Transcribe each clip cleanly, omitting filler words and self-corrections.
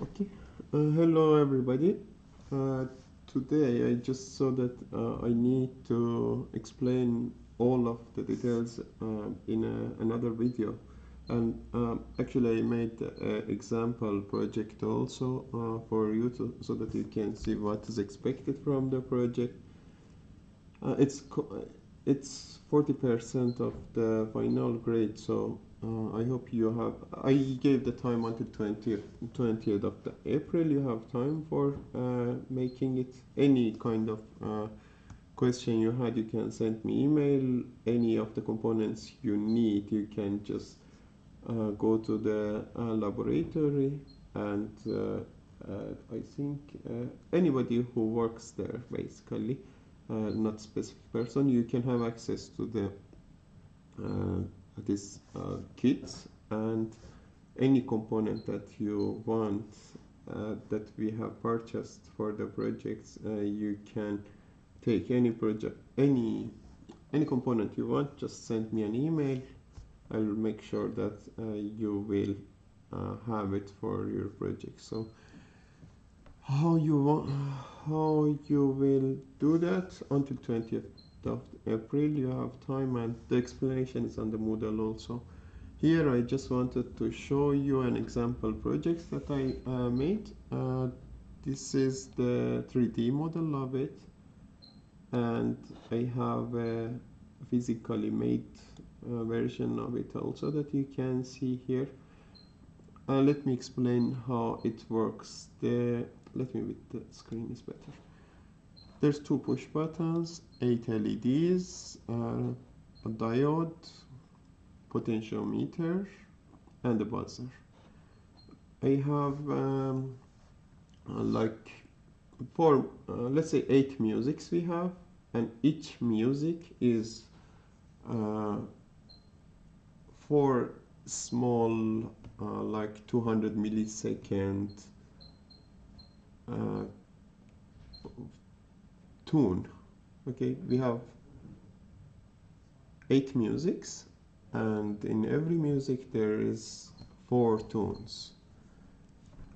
Okay. Hello, everybody. Uh, Today, I just saw that I need to explain all of the details in another video. And actually, I made an example project also for you so that you can see what is expected from the project. It's 40% of the final grade, so I hope you have. I gave the time until 20th of the April. You have time for making it. Any kind of question you had, you can send me email. Any of the components you need, you can just go to the laboratory, and I think anybody who works there basically, not specific person, you can have access to the this kit, and any component that you want that we have purchased for the projects. You can take any project, any component you want. Just send me an email. I'll make sure that you will have it for your project. So how you want, how you will do that until 20th of April. You have time, and the explanation is on the Moodle also. Here I just wanted to show you an example project that I made. This is the 3D model of it, and I have a physically made version of it also that you can see here. Let me explain how it works. Let me with the screen is better. There's two push buttons, 8 LEDs, a diode, potentiometer, and a buzzer. I have like four, let's say 8 musics we have, and each music is uh, four small, like 200 millisecond uh, tune. Okay, we have 8 musics, and in every music there is 4 tunes.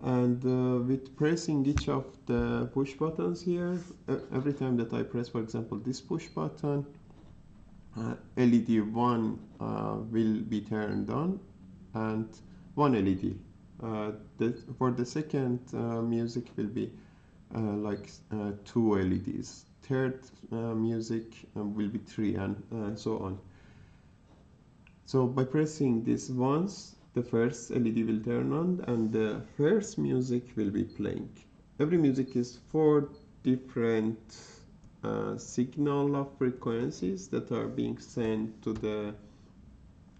And with pressing each of the push buttons here, every time that I press, for example, this push button, LED 1 will be turned on, and 1 LED. For the second music will be like 2 LEDs. Third music will be 3, and so on. So by pressing this once, the first LED will turn on, and the first music will be playing. Every music is 4 different signal of frequencies that are being sent to the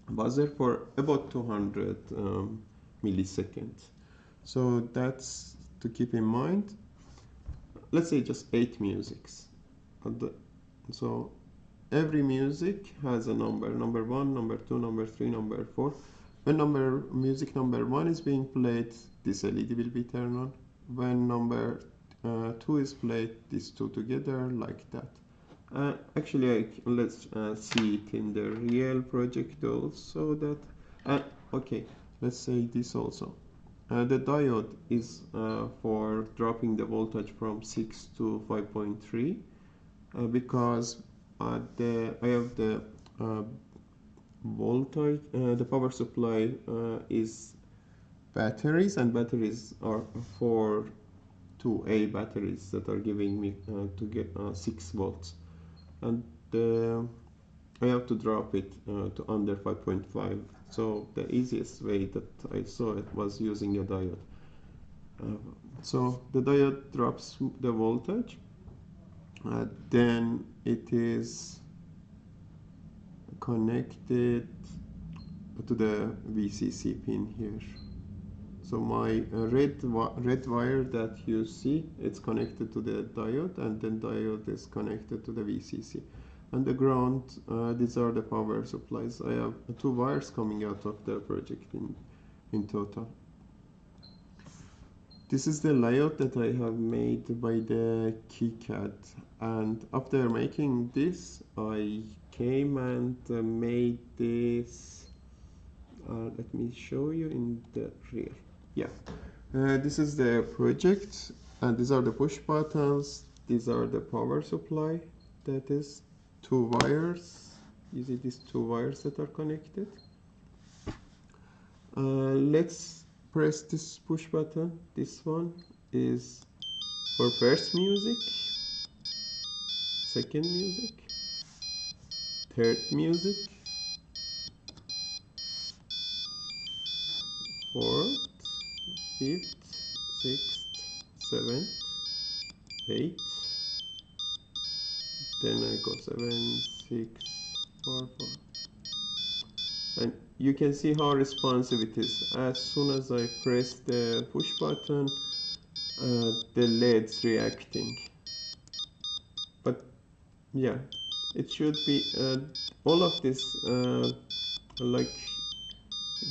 buzzer for about 200 milliseconds. So that's to keep in mind. Let's say just 8 musics. So every music has a number 1, number 2, number 3, number 4. When music number 1 is being played, this LED will be turned on. When number 2 is played, these two together, like that. Actually, let's see it in the real project also. That okay, let's say this also. The diode is for dropping the voltage from 6 to 5.3, because I have the voltage, the power supply is batteries, and batteries are for 2A batteries that are giving me to get 6 volts, and I have to drop it to under 5.5. So the easiest way that I saw it was using a diode. So the diode drops the voltage, then it is connected to the VCC pin here. So my red wire that you see, it's connected to the diode, and then diode is connected to the VCC. And the ground, these are the power supplies. I have 2 wires coming out of the project in total. This is the layout that I have made by the KiCAD, and after making this, I came and made this. Let me show you in the real. Yeah, this is the project, and these are the push buttons. These are the power supply. That is two wires. You see these two wires that are connected. Let's press this push button. This one is for first music, second music, third music, fourth, fifth, sixth, seventh, eighth. Then I go 7, 6, 4, 4. And you can see how responsive it is. As soon as I press the push button, the LED's reacting. But yeah, it should be all of this like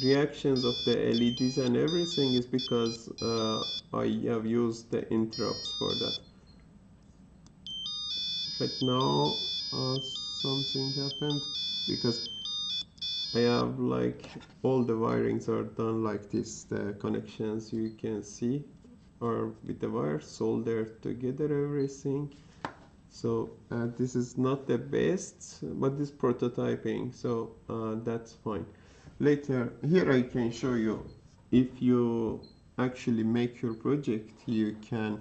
reactions of the LEDs and everything is because I have used the interrupts for that. But now something happened because I have like all the wirings are done like this. The connections you can see are with the wires soldered together, everything. So this is not the best, but this prototyping, so that's fine. Later, here I can show you if you actually make your project, you can,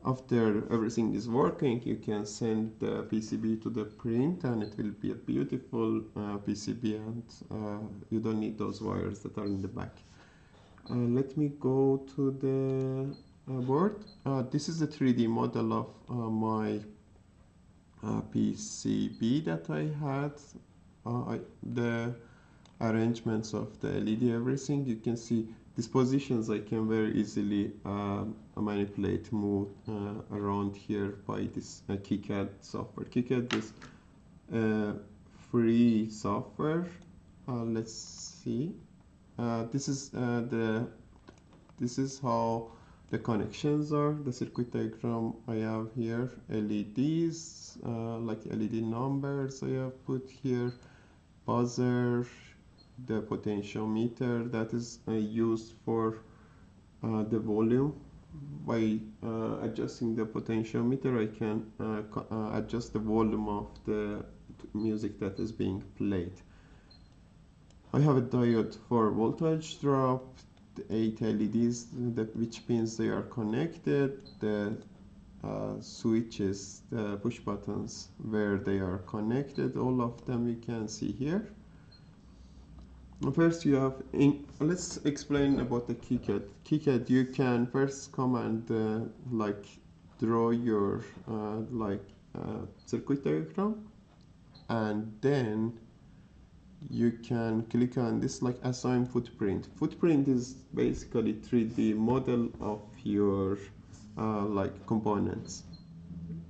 after everything is working, you can send the PCB to the print and it will be a beautiful PCB, and you don't need those wires that are in the back. Let me go to the board. This is the 3D model of my PCB that I had. The arrangements of the LED, everything, you can see these positions I can very easily manipulate, move around here by this KiCAD software. KiCAD is free software. Let's see. This is how the connections are. The circuit diagram I have here. LEDs, like LED numbers I have put here. Buzzer, the potentiometer that is used for the volume. By adjusting the potentiometer, I can adjust the volume of the music that is being played. I have a diode for voltage drop, the 8 LEDs, which pins they are connected, the switches, the push buttons where they are connected, all of them you can see here. First you have, let's explain about the KiCAD. KiCAD, you can first come and like draw your circuit diagram, and then you can click on this like assign footprint. Footprint is basically 3D model of your like components.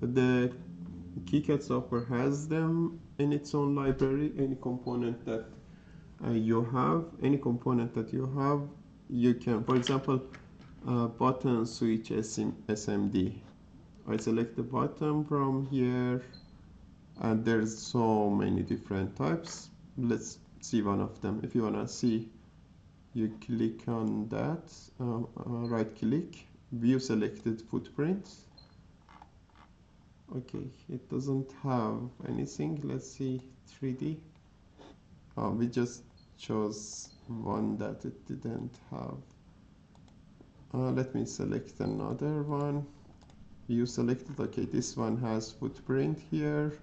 The KiCAD software has them in its own library. Any component that any component that you have, you can, for example, button switch SMD. I select the button from here, and there's so many different types. Let's see one of them. If you wanna see, you click on that, right click, view selected footprint. Okay, it doesn't have anything. Let's see 3D. We just chose one that it didn't have. Let me select another one. You selected, okay, this one has footprint here.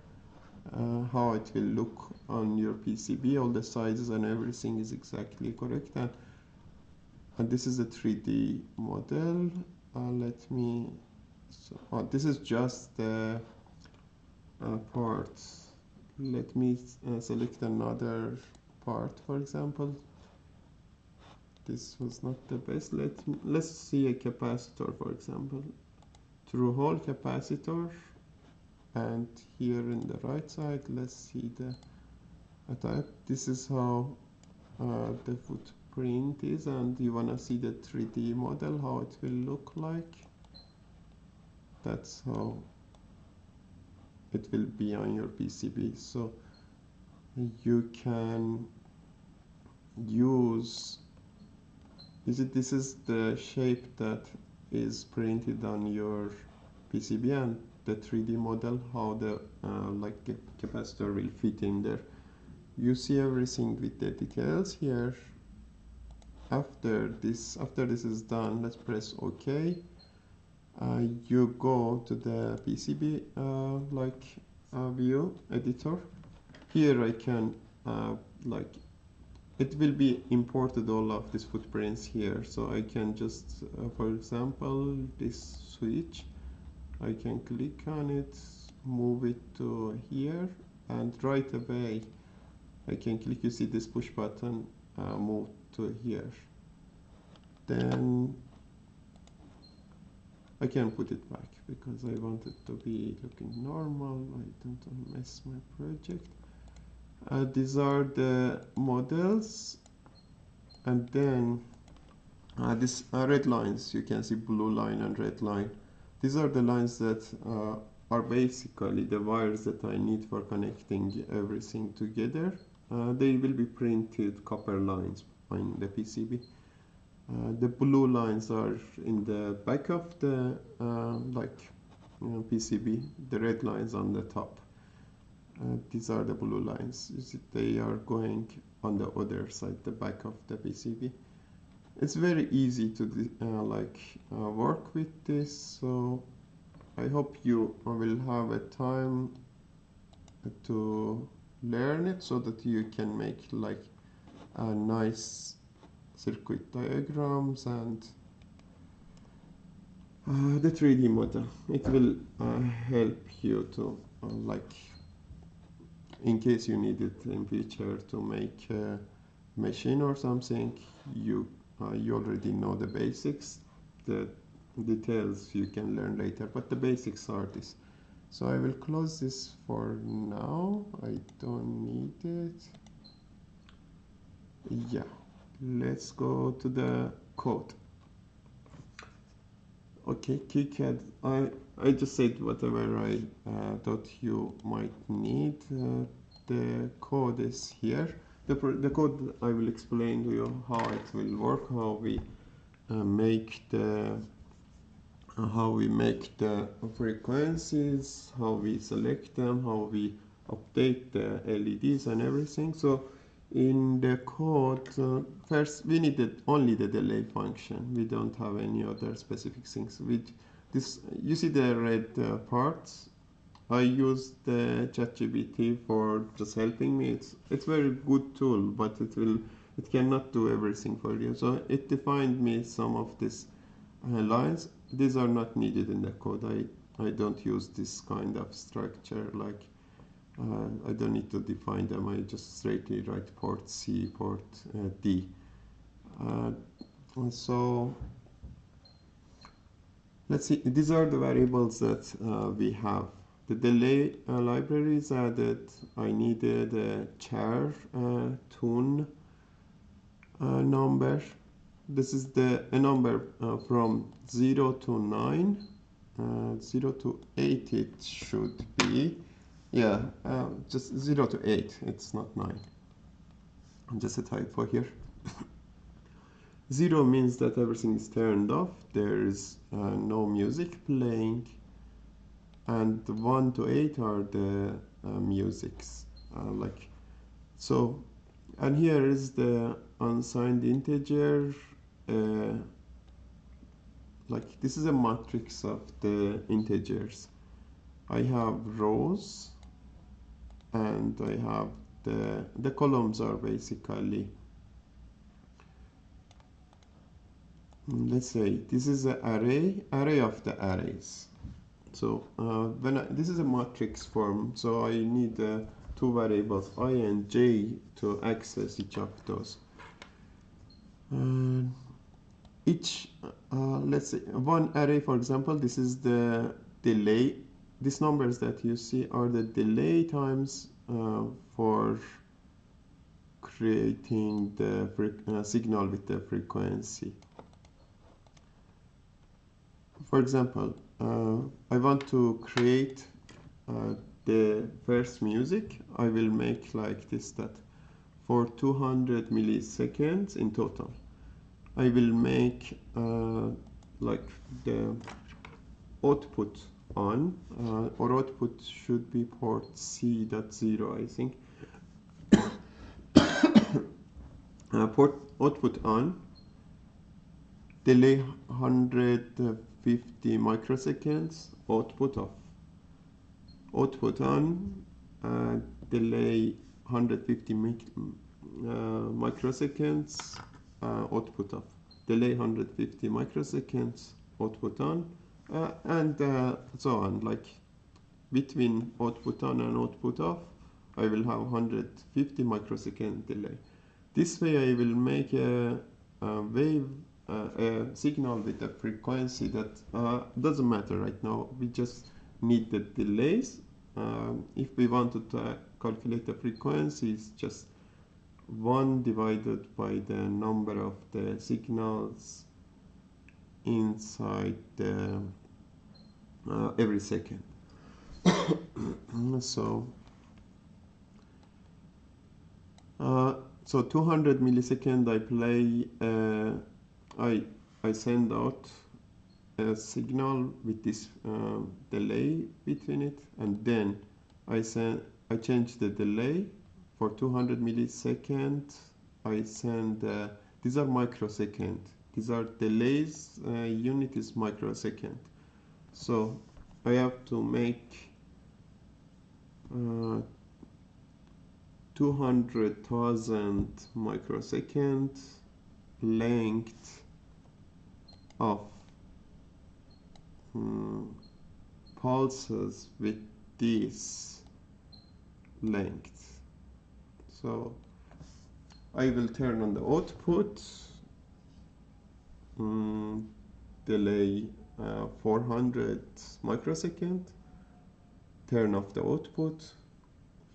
How it will look on your PCB, all the sizes and everything is exactly correct. And this is a 3D model. Let me, this is just the parts. Let me select another part, for example. This was not the best. Let's see a capacitor, for example. Through hole capacitor, and here in the right side, let's see the type. This is how the footprint is, and you wanna see the 3D model, how it will look like. That's how it will be on your PCB. So you can use You see, this is the shape that is printed on your PCB, and the 3D model, how the like the capacitor will fit in there. You see everything with the details here. After this is done, let's press OK. You go to the PCB view editor. Here I can like it will be imported all of these footprints here, so I can just for example this switch, I can click on it, move it to here, and right away I can click, you see this push button, move to here. Then I can put it back because I want it to be looking normal. I don't want to mess my project. These are the models, and then these red lines, you can see blue line and red line. These are the lines that are basically the wires that I need for connecting everything together. They will be printed copper lines on the PCB. The blue lines are in the back of the PCB, the red lines on the top. These are the blue lines. You see, they are going on the other side, the back of the PCB. It's very easy to work with this, so I hope you will have a time to learn it so that you can make like a nice circuit diagrams and the 3D model. It will help you to in case you need it in future to make a machine or something, you already know the basics. The details you can learn later, but the basics are this. So I will close this for now. I don't need it. Yeah, let's go to the code. Okay, KiCAD. I just said whatever I thought you might need. The code is here. The code, I will explain to you how it will work, how we make the frequencies, how we select them, how we update the LEDs and everything. So in the code, first we needed only the delay function. We don't have any other specific things. With this, you see the red parts. I use the ChatGPT for just helping me. It's very good tool, but it cannot do everything for you. So it defined me some of these lines. These are not needed in the code. I don't use this kind of structure, like I don't need to define them. I just straightly write port C, port D. So let's see, these are the variables that we have. The delay library is added. I needed a char tune number. This is a number from 0 to 9. 0 to 8 it should be. Yeah, just 0 to 8. It's not 9. Just a typo here. 0 means that everything is turned off. There is no music playing. And 1 to 8 are the musics. So, and here is the unsigned integer. This is a matrix of the integers. I have rows, and I have the columns are basically, let's say this is an array of the arrays. So this is a matrix form, so I need two variables I and j to access each of those. Let's say one array, for example, this is the delay. These numbers that you see are the delay times for creating the signal with the frequency. For example, I want to create the first music. I will make like this, that for 200 milliseconds in total. I will make like the output on, or output should be port C.0, I think. Port output on, delay 150 microseconds, output off. Output on, delay 150 microseconds, output off. Delay 150 microseconds, output on, and so on. Like between output on and output off, I will have 150 microsecond delay. This way I will make a wave, a signal with a frequency that doesn't matter right now. We just need the delays. If we wanted to calculate the frequency, it's just 1 divided by the number of the signals inside the every second. So 200 millisecond I play, I send out a signal with this delay between it, and then I change the delay for 200 millisecond. I send these are microsecond. These are delays. Unit is microsecond. So I have to make 200,000 microsecond length of pulses with this length. So I will turn on the output, delay 400 microsecond, turn off the output,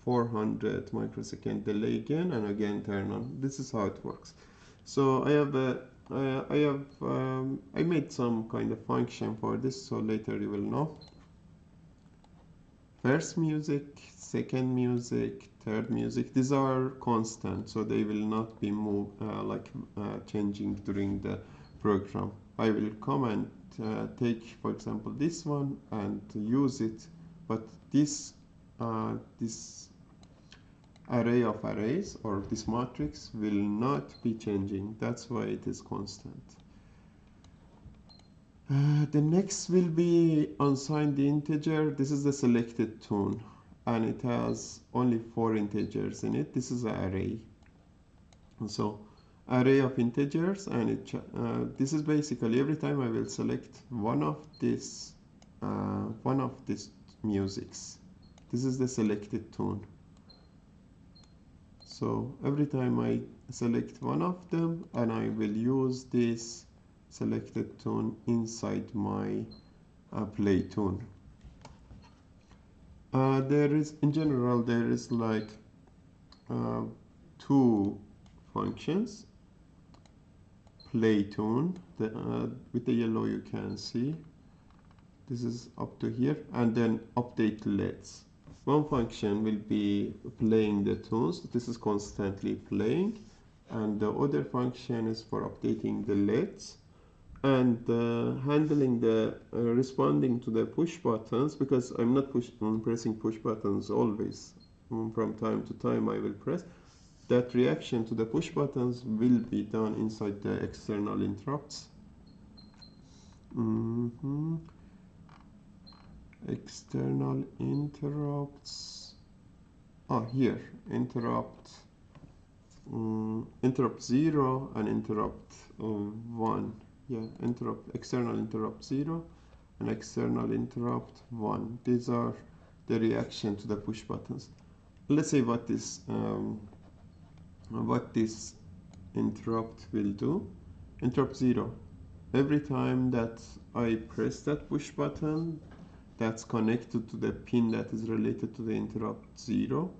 400 microsecond delay again, and again turn on. This is how it works. So I made some kind of function for this, so later you will know. First music, second music, third music, these are constant, so they will not be changing during the program. I will come and take, for example, this one and use it, but this array of arrays, or this matrix, will not be changing. That's why it is constant. The next will be unsigned integer. This is the selected tune, and it has only 4 integers in it. This is an array. So array of integers, and this is basically every time I will select one of these musics. This is the selected tune. So every time I select one of them, and I will use this selected tune inside my play tune. In general, there is like 2 functions. Play tune, with the yellow you can see. This is up to here, and then update LEDs. One function will be playing the tunes. This is constantly playing, and the other function is for updating the LEDs and handling the responding to the push buttons, because I'm not pressing push buttons always. From time to time I will press. That reaction to the push buttons will be done inside the external interrupts. External interrupts. Here, interrupt 0 and interrupt 1. Yeah, external interrupt 0 and external interrupt 1. These are the reaction to the push buttons. Let's see what this interrupt will do. Interrupt 0. Every time that I press that push button, that's connected to the pin that is related to the interrupt 0.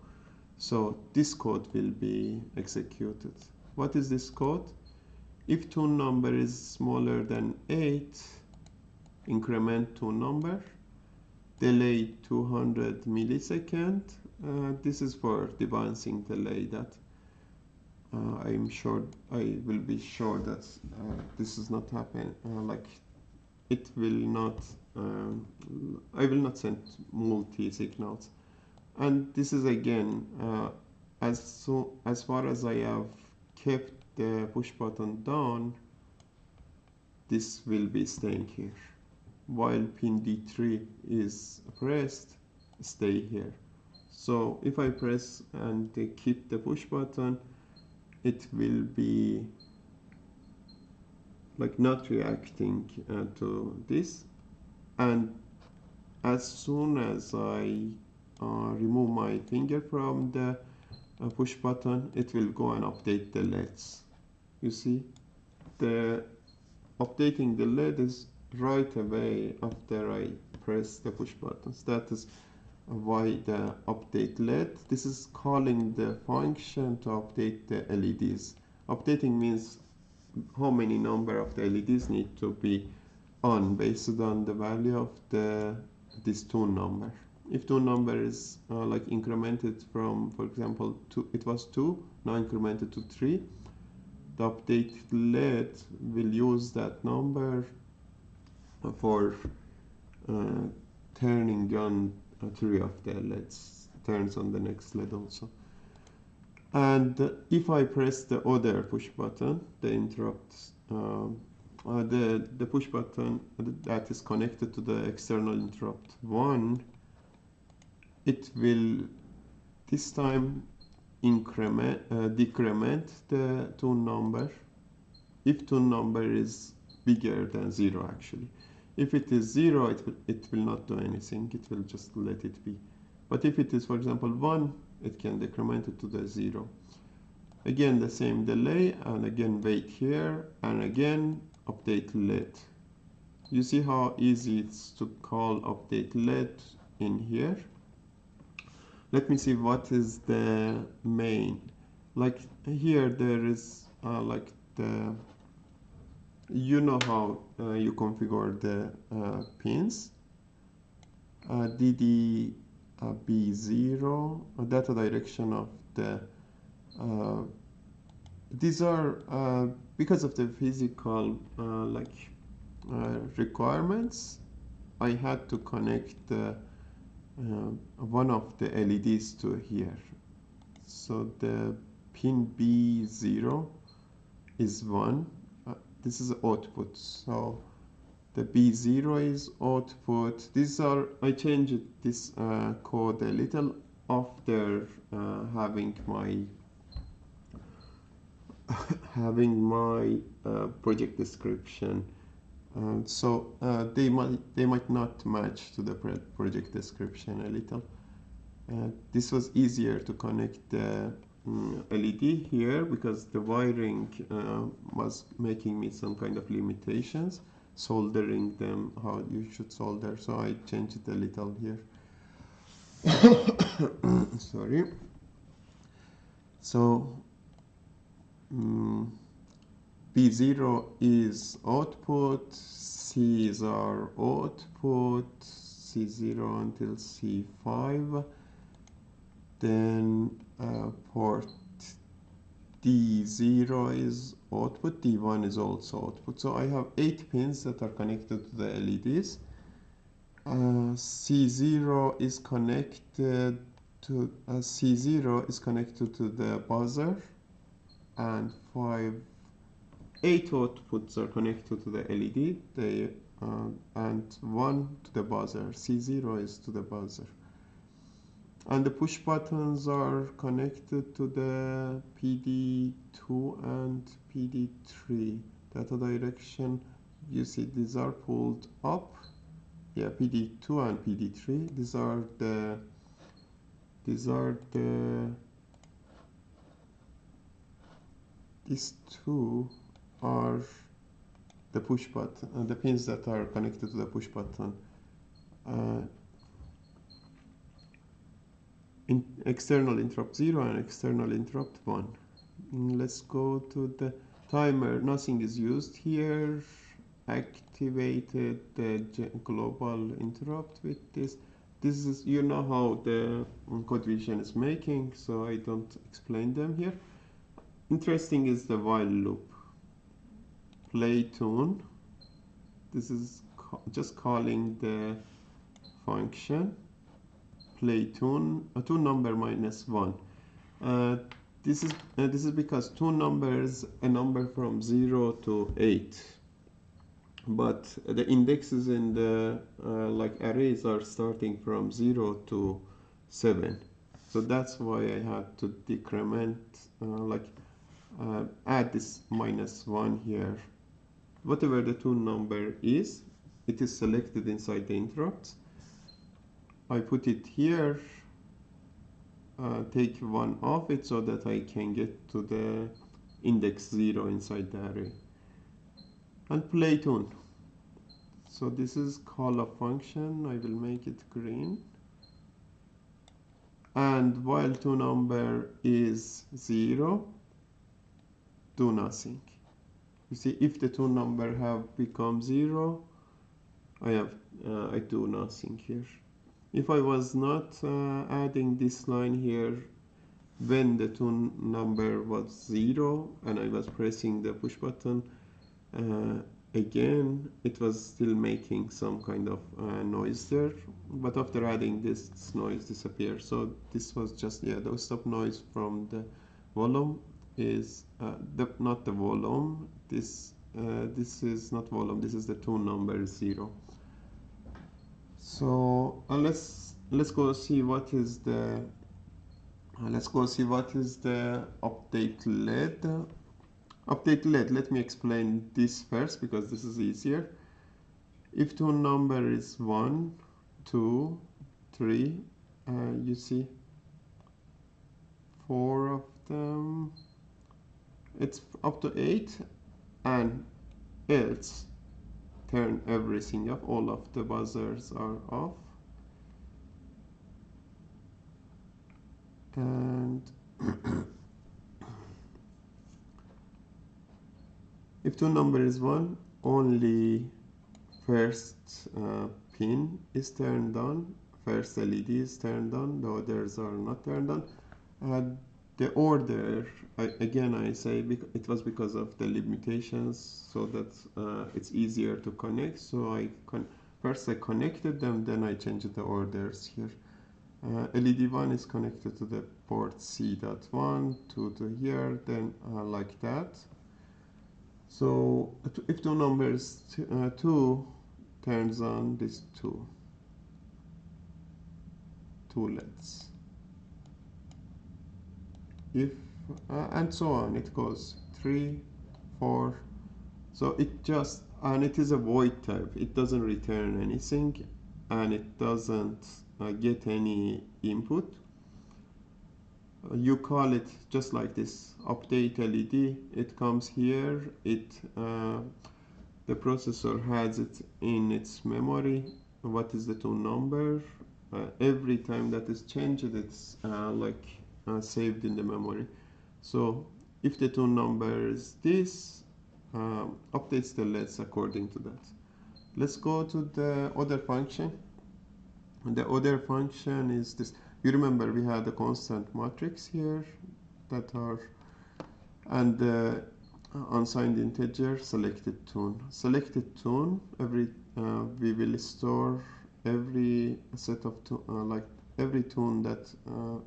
So this code will be executed. What is this code? If tune number is smaller than 8, increment tune number, delay 200 millisecond. This is for debouncing delay, that I will be sure that this is not happen. Like it will not. I will not send multi signals. And this is again as far as I have kept the push button down, this will be staying here. While pin D3 is pressed, stay here. So if I press and keep the push button, it will be like not reacting to this. And as soon as I remove my finger from the push button, it will go and update the LEDs. You see, the updating the LED is right away after I press the push buttons. That is why the update LED. This is calling the function to update the LEDs. Updating means how many number of the LEDs need to be on based on the value of this tune number. If tune number is like incremented from, for example, it was 2, now incremented to 3, the update LED will use that number for turning on 3 of the LEDs, turns on the next LED also. And if I press the other push button, the interrupt, the push button that is connected to the external interrupt 1, it will this time decrement the tune number if tune number is bigger than 0 actually. If it is 0, it will not do anything, it will just let it be. But if it is, for example, 1, it can decrement it to the 0. Again, the same delay, and again wait here, and again update LED. You see how easy it's to call update LED in here. Let me see what is the main. Like here there is like the, you know how you configure the pins. DD-B0, data direction of the, these are because of the physical requirements, I had to connect one of the LEDs to here. So the pin B0 is 1. This is output. So the B0 is output. These are, I changed this code a little after having my project description. So they might not match to the project description a little. This was easier to connect the LED here because the wiring was making me some kind of limitations, soldering them how you should solder, so I changed it a little here. Sorry. So B0 is output, C's are output, C0 until C5, then port D0 is output, D1 is also output. So I have 8 pins that are connected to the LEDs. C0 is connected to the buzzer, and 8 outputs are connected to the LED, and 1 to the buzzer. C0 is to the buzzer. And the push buttons are connected to the PD2 and PD3. Data direction, you see these are pulled up. Yeah, PD2 and PD3. These two are the push button, the pins that are connected to the push button. External interrupt 0 and external interrupt 1. Let's go to the timer. Nothing is used here. Activated the global interrupt with this. This is, you know how the code vision is making, so I don't explain them here. interesting is the while loop. Play tune. This is just calling the function play tune, a tune number minus 1. Uh, this is because two numbers, a number from 0 to 8, but the indexes in the like arrays are starting from 0 to 7. So that's why I had to decrement, add this minus 1 here. Whatever the tune number is, it is selected inside the interrupts. I put it here, take 1 off it so that I can get to the index 0 inside the array. And play tune. So this is call a function. I will make it green. And while tune number is 0, do nothing. You see, if the tune number have become 0, I do nothing here. If I was not adding this line here when the tune number was 0 and I was pressing the push button again, it was still making some kind of noise there, but after adding this noise disappears. So this was just, yeah, the stop noise from the volume is not the volume. This is not volume, this is the tune number 0. So let's go see what is the update LED. Update LED. Let me explain this first because this is easier. If tune number is 1, 2, 3, you see 4 of them. It's up to 8, and else turn everything off. All of the buzzers are off. And if tune number is 1, only first pin is turned on, first LED is turned on, the others are not turned on. The order, again I say it was because of the limitations, so that it's easier to connect. So first I connected them, then I changed the orders here. LED 1 is connected to the port C.1 to here, then like that. So if two numbers 2 turns on this 2 LEDs. If and so on, it goes 3, 4. So it just, and it is a void type. It doesn't return anything, and it doesn't get any input. You call it just like this, update LED. It comes here. The processor has it in its memory. What is the tune number? Every time that is changed, it's saved in the memory. So if the tune number is this, updates the LEDs according to that. Let's go to the other function. And the other function is this. You remember we had a constant matrix here that are, and the unsigned integer selected tune. Selected tune, we will store every set of every tune that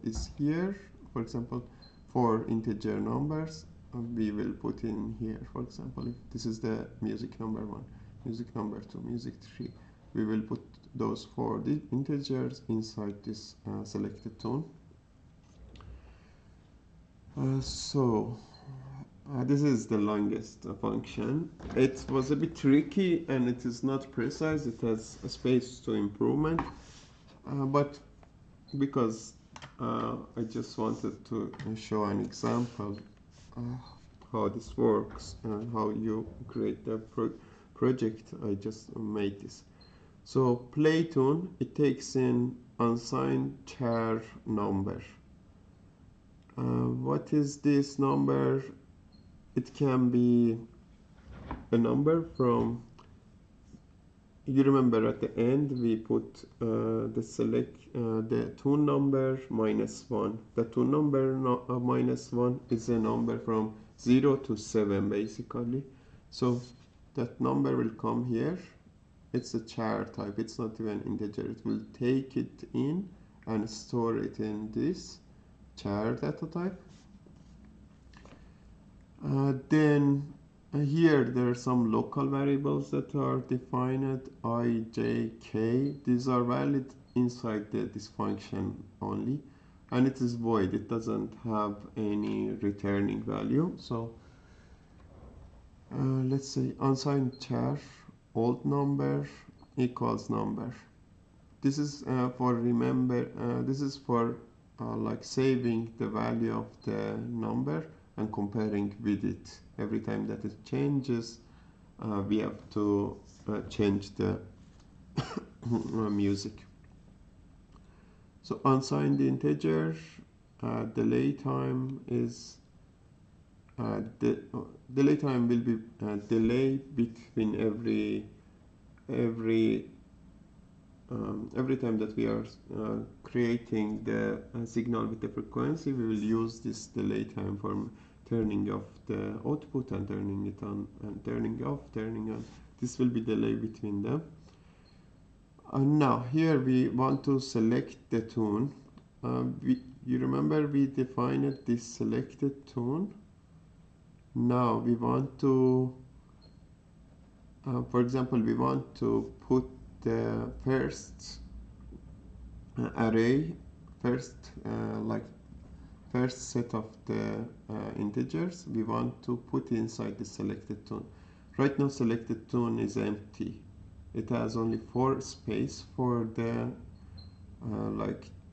is here. For example, 4 integer numbers, we will put in here. For example, if this is the music number 1, music number 2, music 3, we will put those 4 integers inside this selected tune. This is the longest function. It was a bit tricky and it is not precise. It has a space to improvement, but because I just wanted to show an example how this works and how you create the project, I just made this. So play tune, it takes in unsigned char number. What is this number? It can be a number from you remember at the end we put the tune number -1. The tune number -1 is a number from 0 to 7 basically. So that number will come here. It's a char type, it's not even integer. It will take it in and store it in this char data type. Then here there are some local variables that are defined, I, j, k. These are valid inside this function only, and it is void. It doesn't have any returning value. So let's say unsigned char old number equals number. This is this is for like saving the value of the number and comparing with it. Every time that it changes, we have to change the music. So unsigned integer, delay time is delay time will be delay between every time that we are creating the signal with the frequency. We will use this delay time for turning off the output and turning it on and turning off, turning on. This will be delay between them. And now here we want to select the tune. You remember we defined this selected tune. Now we want to, for example, we want to put the first array, first set of the integers, we want to put inside the selected tune. Right now selected tune is empty. It has only 4 space for the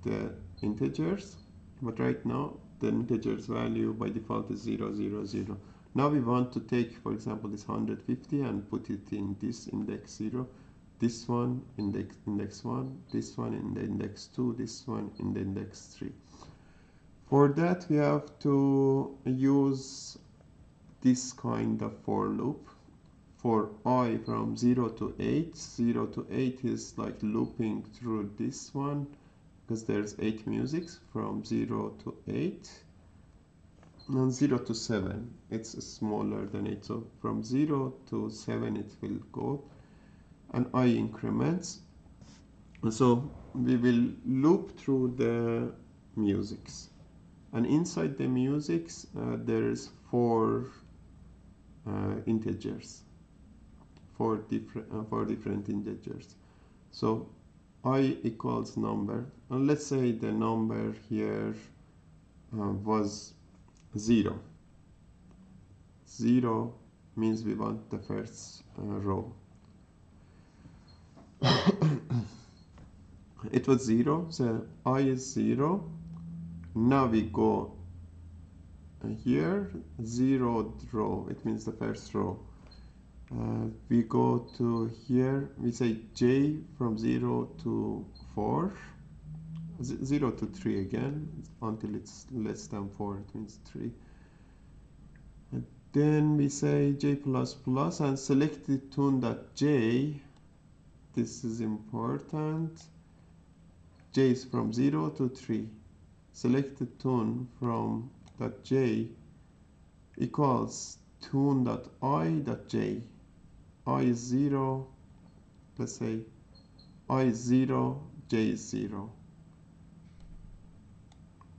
the integers, but right now the integers value by default is 0, 0, 0. Now we want to take, for example, this 150 and put it in this index 0, this one index 1, this one in the index 2, this one in the index 3. For that we have to use this kind of for loop. For I from 0 to 8, 0 to 8 is like looping through this one because there's 8 musics from 0 to 8. And 0 to 7, it's smaller than 8. So from 0 to 7 it will go, and I increments. And so we will loop through the musics. And inside the musics, there's 4 integers. 4 different integers. So I equals number, and let's say the number here was 0. 0 means we want the first row. It was 0, so I is 0. Now we go here, 0th row, it means the first row. We go to here, we say j from 0 to 4, 0 to 3 again, until it's less than 4, it means 3. And then we say j plus plus and select the tune.j. This is important. J is from 0 to 3. Select the tune from .j equals tune.i.j. I is 0, let's say I is 0, j is 0.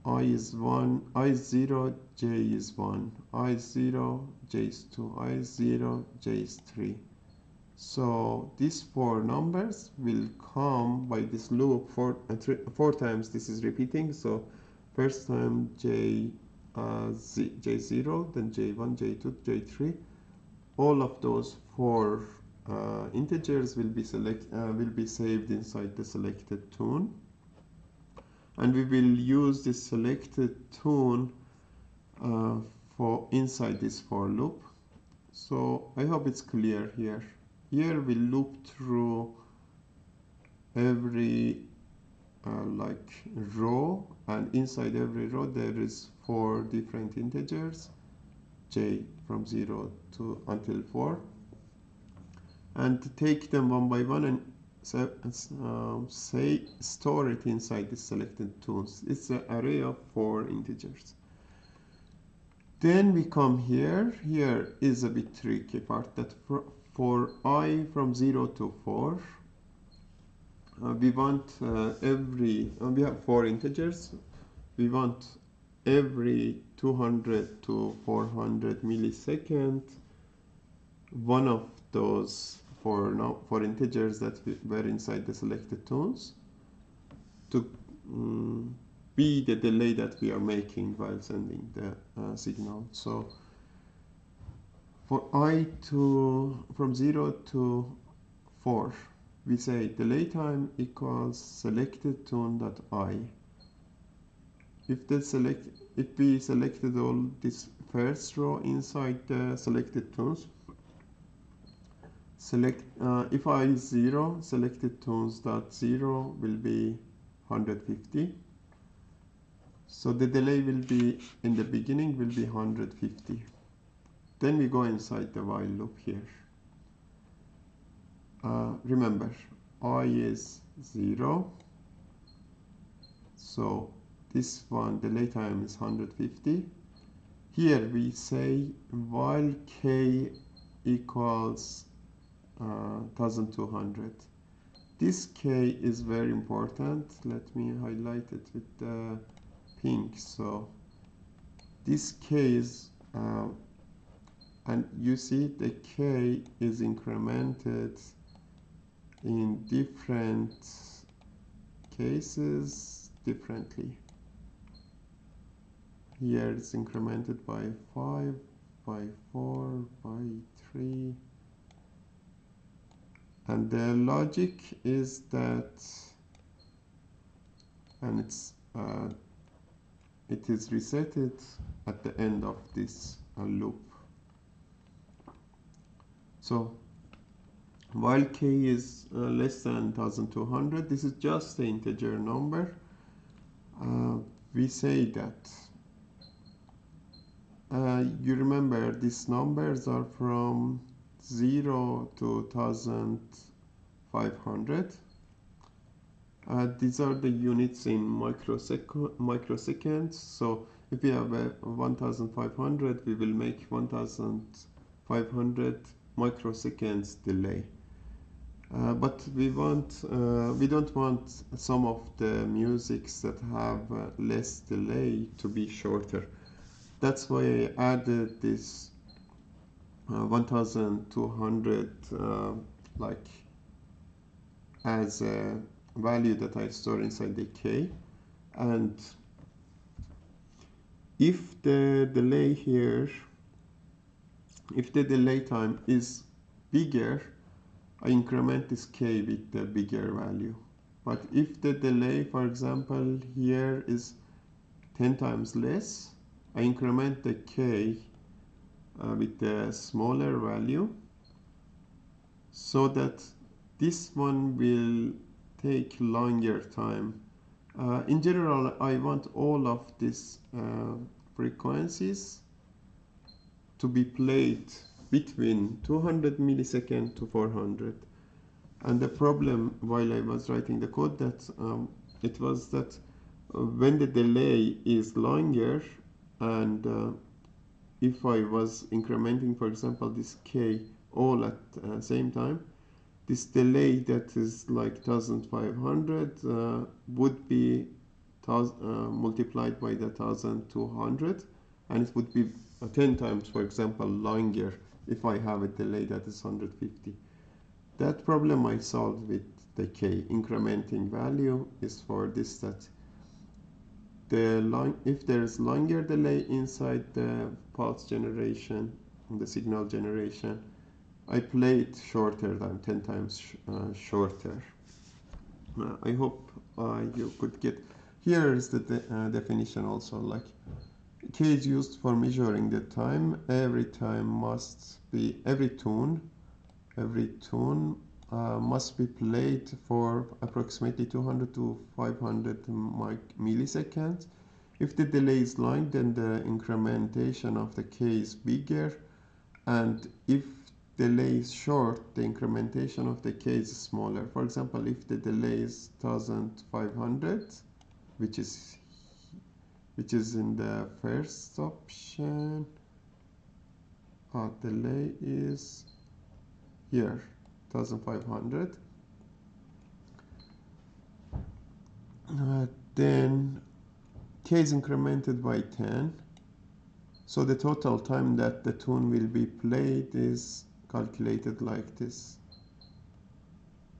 I is 1, I is 0, j is 1. I is 0, j is 2. I is 0, j is 3. So these 4 numbers will come by this loop 4 times. This is repeating. So first time j0, then j1, j2, j3. All of those 4 integers will be saved inside the selected tune, and we will use this selected tune for inside this for loop. So I hope it's clear here. Here we loop through every row, and inside every row there is 4 different integers, j from 0 to until 4. and take them one by one and store it inside the selected tunes. It's an array of 4 integers. Then we come here. Here is a bit tricky part, that for I from 0 to 4, we want we have 4 integers. We want every 200 to 400 millisecond, one of those for integers that were inside the selected tunes to be the delay that we are making while sending the signal. So for I from 0 to 4, we say delay time equals selected tune.I. If we selected all this first row inside the selected tunes, if I is 0, selected tunes.0 will be 150. So the delay will be in the beginning will be 150. Then we go inside the while loop here. Remember, I is 0. So this one delay time is 150. Here we say while k equals 1200. This k is very important. Let me highlight it with the pink. So this k is and you see the k is incremented in different cases differently. Here it's incremented by 5, by 4, by 3. And the logic is that, and it is resetted at the end of this loop. So while k is less than 1200, this is just the integer number. We say that you remember these numbers are from 0 to 1500. These are the units in microseconds. So if we have a 1500, we will make 1500 microseconds delay. But we don't want some of the musics that have less delay to be shorter. That's why I added this 1200 like as a value that I store inside the k. And if the delay here, if the delay time is bigger, I increment this k with the bigger value. But if the delay, for example, here is 10 times less, I increment the k with the smaller value, so that this one will take longer time. In general, I want all of these frequencies to be played between 200 milliseconds to 400. And the problem while I was writing the code that it was that when the delay is longer, and if I was incrementing, for example, this k all at the same time, this delay that is like 1500 would be multiplied by the 1200, and it would be 10 times, for example, longer if I have a delay that is 150. That problem I solved with the k. Incrementing value is for this, that if there is longer delay inside the pulse generation, the signal generation, I play it shorter than 10 times shorter. I hope you could get. Here is the definition also, like k is used for measuring the time. Every tune must be played for approximately 200 to 500 milliseconds. If the delay is long, then the incrementation of the k is bigger, and if delay is short, the incrementation of the k is smaller. For example, if the delay is 1500, which is in the first option, delay is here 1500. Then k is incremented by 10, so the total time that the tune will be played is calculated like this,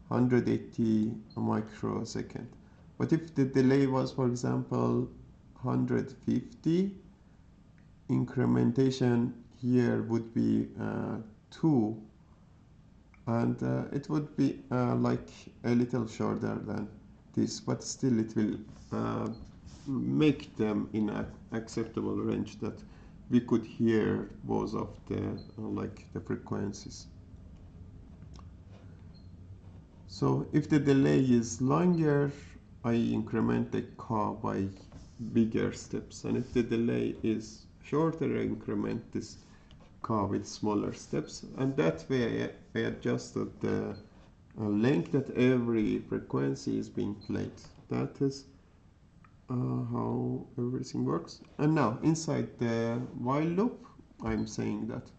180 microsecond. But if the delay was, for example, 150, incrementation here would be 2, and it would be like a little shorter than this, but still it will make them in an acceptable range that we could hear both of the like the frequencies. So if the delay is longer, I increment the k by bigger steps, and if the delay is shorter, I increment this k with smaller steps, and that way I adjusted the length that every frequency is being played. That is how everything works. And now inside the while loop, I'm saying that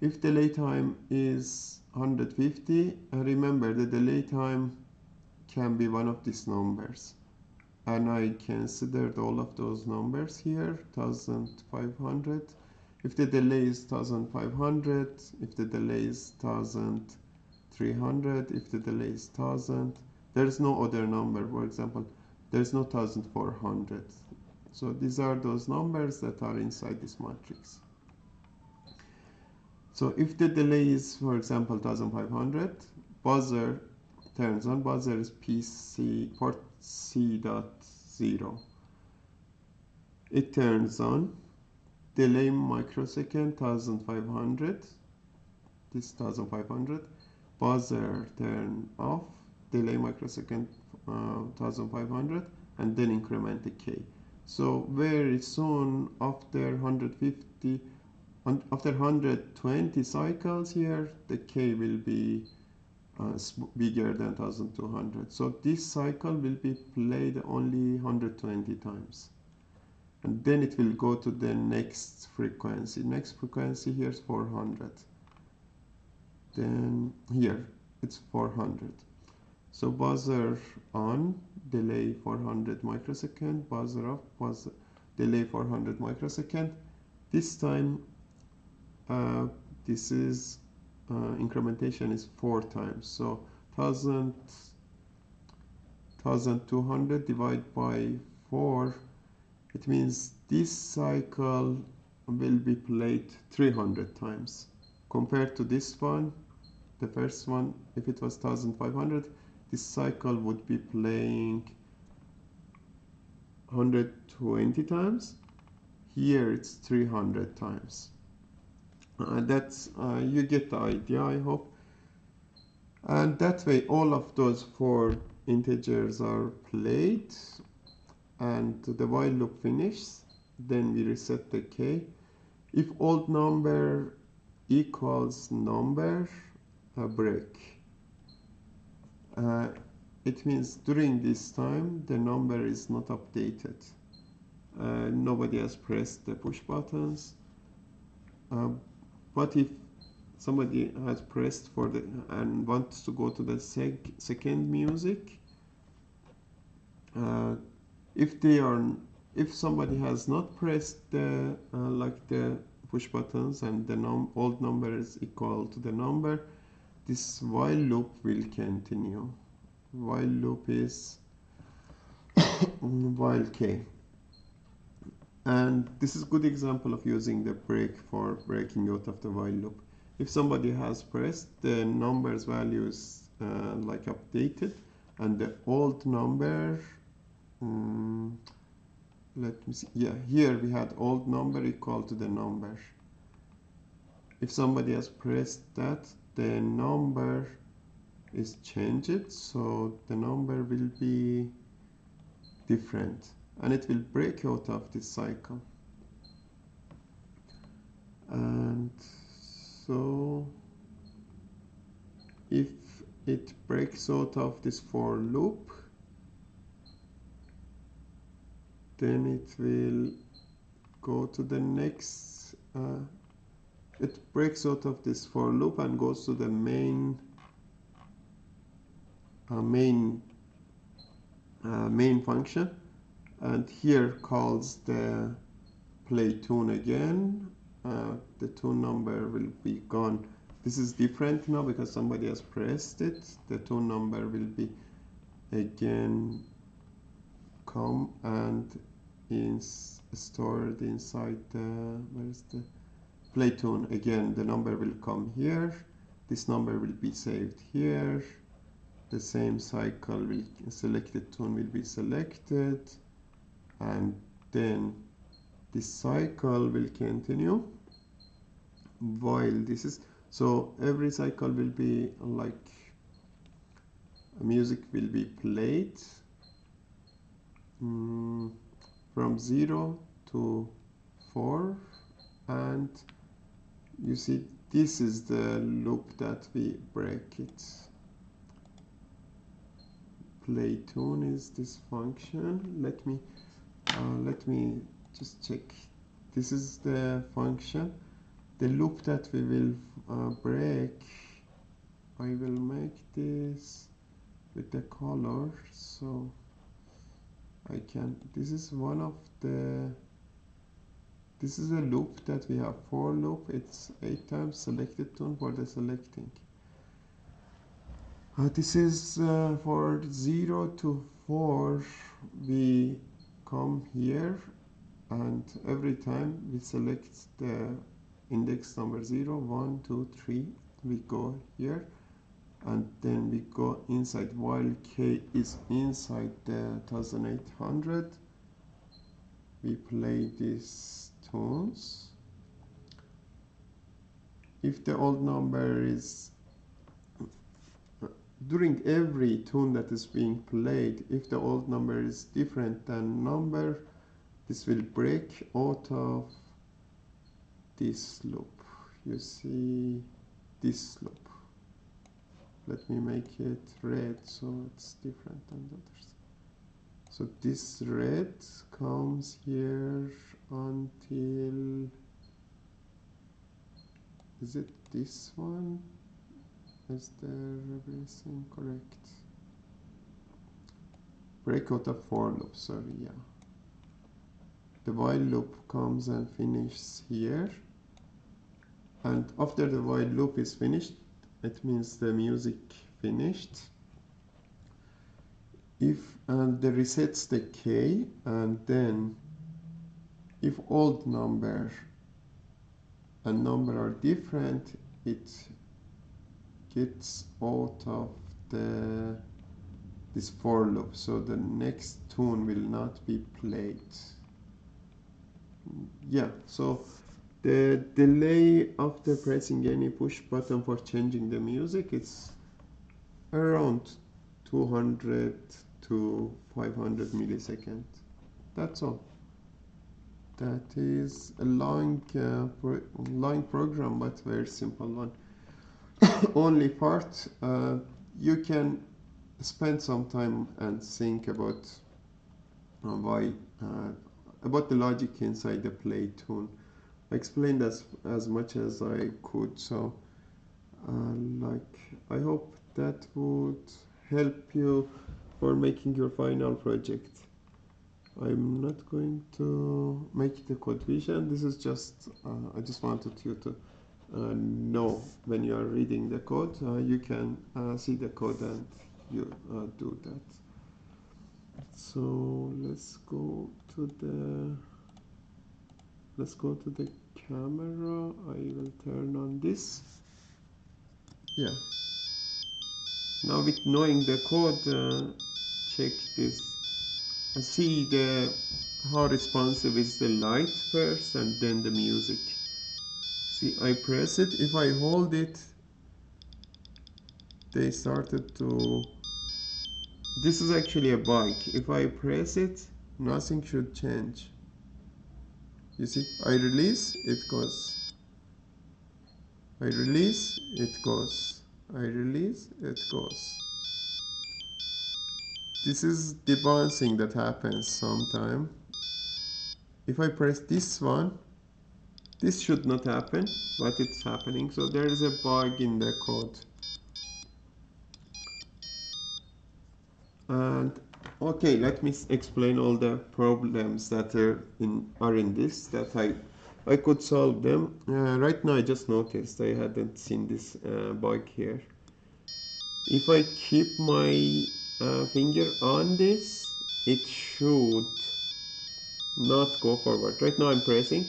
if delay time is 150, remember the delay time can be one of these numbers, and I considered all of those numbers here, 1500. If the delay is 1500, if the delay is 1300, if the delay is 1000, there's no other number. For example, there's no 1400. So these are those numbers that are inside this matrix. So if the delay is, for example, 1500, buzzer turns on. Buzzer is PC port C.0. It turns on. Delay microsecond 1500. This 1500. Buzzer turn off. Delay microsecond 1500, and then increment the k. So very soon after 150, after 120 cycles here, the k will be bigger than 1200. So this cycle will be played only 120 times. And then it will go to the next frequency. Next frequency here is 400. Then here it's 400. So buzzer on, delay 400 microsecond, buzzer off, buzzer, delay 400 microsecond. This time this is incrementation is 4 times. So 1200 divided by 4, it means this cycle will be played 300 times. Compared to this one, the first one, if it was 1500, this cycle would be playing 120 times. Here it's 300 times. That's you get the idea, I hope. And that way all of those 4 integers are played, and the while loop finishes. Then we reset the k. If old number equals number, break. It means during this time the number is not updated. Nobody has pressed the push buttons. But if somebody has pressed for the and wants to go to the second music, if somebody has not pressed the like the push buttons and the old number is equal to the number, this while loop will continue. While loop is while k. And this is a good example of using the break for breaking out of the while loop. If somebody has pressed, the numbers values like updated, and the old number, let me see, yeah, here we had old number equal to the number. If somebody has pressed that, the number is changed, so the number will be different, and it will break out of this cycle. And so if it breaks out of this for loop, then it will go to the next, it breaks out of this for loop and goes to the main function, and here calls the play tune again. The tune number will be gone. This is different now because somebody has pressed it. The tune number will be again come and stored inside the, where is the play tune? Again, the number will come here. This number will be saved here. The same cycle will, selected tune will be selected, and then this cycle will continue while this is, so every cycle will be like music will be played from 0 to 4, and you see this is the loop that we break it. Play tune is this function. Let me just check. This is the function. The loop that we will break, I will make this with the color so I can, this is one of the, this is a loop that we have for loop. It's 8 times selected tune for the selecting. This is for 0 to 4. We come here, and every time we select the index number 0, 1, 2, 3, we go here, and then we go inside while K is inside the 1800. We play these tunes. If the old number is, during every tune that is being played, if the old number is different than number, this will break out of this loop. You see this loop. Let me make it red so it's different than the others. So this red comes here until, is it this one? Is there everything correct? Break out of for loop, sorry, yeah. The while loop comes and finishes here. And after the while loop is finished, it means the music finished. If, and the resets the K, and then if old number and number are different, it gets out of this for loop, so the next tune will not be played. Yeah, so the delay after pressing any push button for changing the music is around 200 to 500 milliseconds. That's all. That is a long program, but very simple one. Only part, you can spend some time and think about why about the logic inside the play tune. I explained as much as I could, so like I hope that would help you for making your final project. I'm not going to make the code vision. This is just I just wanted you to know when you are reading the code, you can see the code and you do that. So let's go to the camera. I will turn on this. Yeah. Now with knowing the code, check this. See how responsive is the light first and then the music. See, I press it. If I hold it, they started to. This is actually a bug. If I press it, nothing should change. You see, I release, it goes. I release, it goes. I release, it goes. This is the bouncing that happens sometime. If I press this one, this should not happen, but it's happening. So there is a bug in the code. And okay, let me explain all the problems that are in this that I could solve them. Right now I just noticed I hadn't seen this bug here. If I keep my finger on this, it should not go forward. Right now I'm pressing.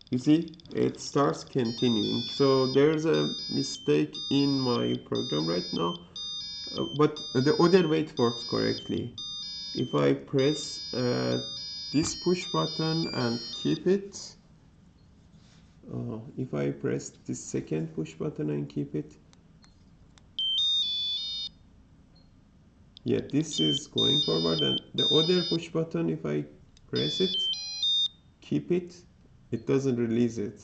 You see, it starts continuing. So there's a mistake in my program right now. But the other way it works correctly. If I press this push button and keep it, if I press this second push button and keep it, yeah, this is going forward, and the other push button, if I press it, keep it, it doesn't release it.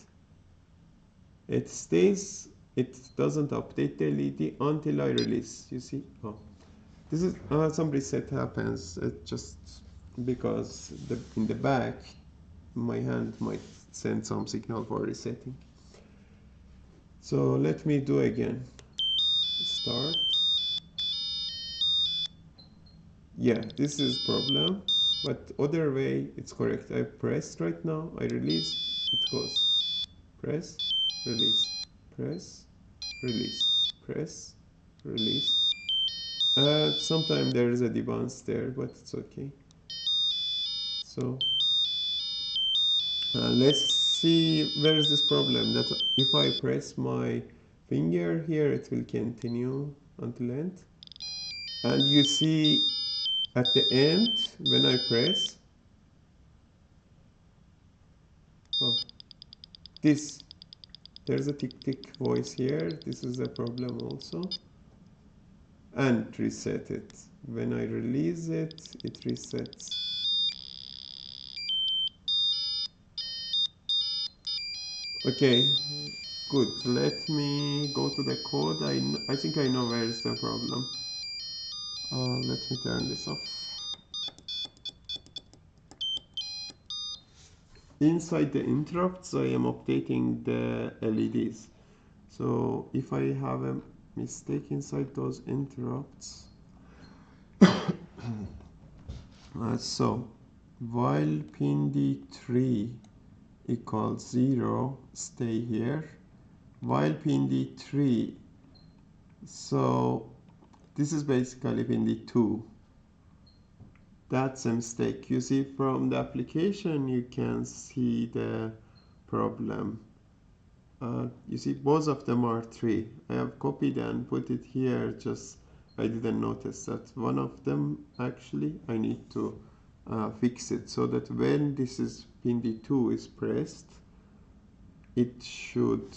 It stays, it doesn't update the LED until I release, you see? Oh. This is some reset happens. It just because in the back, my hand might send some signal for resetting. So let me do again. Start. Yeah, this is problem, but other way it's correct. I press right now. I release. It goes. Press, release. Press, release. Press, release. Sometimes there is a debounce there, but it's okay. So let's see where is this problem. That if I press my finger here, it will continue until end. And you see at the end when I press, oh, this there's a tick tick voice here. This is a problem also. And reset it. When I release it, it resets. Okay, good. Let me go to the code. I think I know where is the problem. Let me turn this off. Inside the interrupts, I am updating the LEDs. So if I have a mistake inside those interrupts, so while pin D3 equals 0, stay here. While pin D3, so this is basically pin D2. That's a mistake. You see from the application, you can see the problem. You see both of them are 3. I have copied and put it here, just I didn't notice that one of them actually I need to fix it so that when this is pin D2 is pressed, it should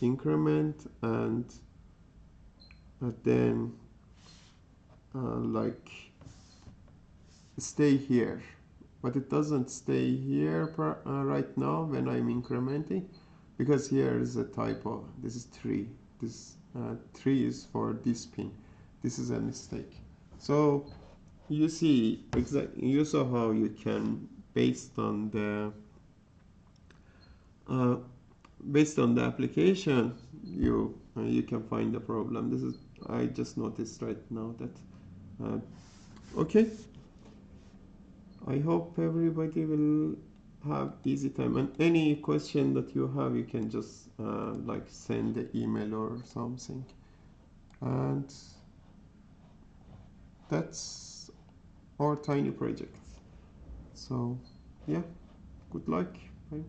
increment and then like stay here, but it doesn't stay here right now when I'm incrementing, because here is a typo. This is 3. This 3 is for this pin. This is a mistake. So you see exactly, you saw how you can uh, based on the application, you can find the problem. This is I just noticed right now that okay. I hope everybody will have easy time, and any question that you have, you can just like send the email or something. And that's our tiny project. So yeah, good luck. Bye.